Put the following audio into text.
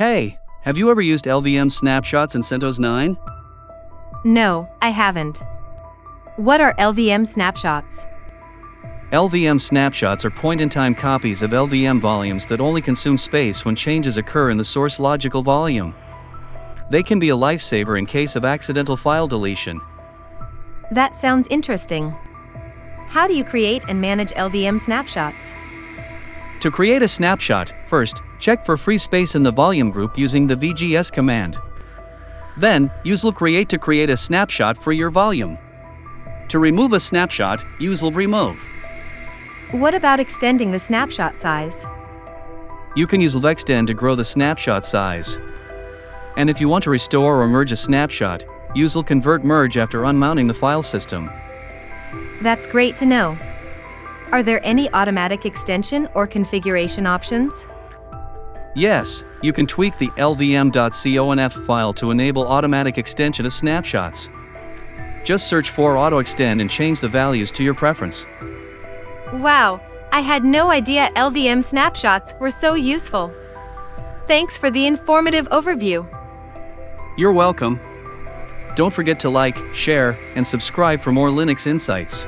Hey, have you ever used LVM Snapshots in CentOS 9? No, I haven't. What are LVM snapshots? LVM snapshots are point-in-time copies of LVM volumes that only consume space when changes occur in the source logical volume. They can be a lifesaver in case of accidental file deletion. That sounds interesting. How do you create and manage LVM snapshots? To create a snapshot, first, check for free space in the volume group using the vgs command. Then, use lvcreate to create a snapshot for your volume. To remove a snapshot, use lvremove. What about extending the snapshot size? You can use lvextend to grow the snapshot size. And if you want to restore or merge a snapshot, use lvconvert merge after unmounting the file system. That's great to know. Are there any automatic extension or configuration options? Yes, you can tweak the lvm.conf file to enable automatic extension of snapshots. Just search for auto extend and change the values to your preference. Wow, I had no idea LVM snapshots were so useful. Thanks for the informative overview. You're welcome. Don't forget to like, share, and subscribe for more Linux insights.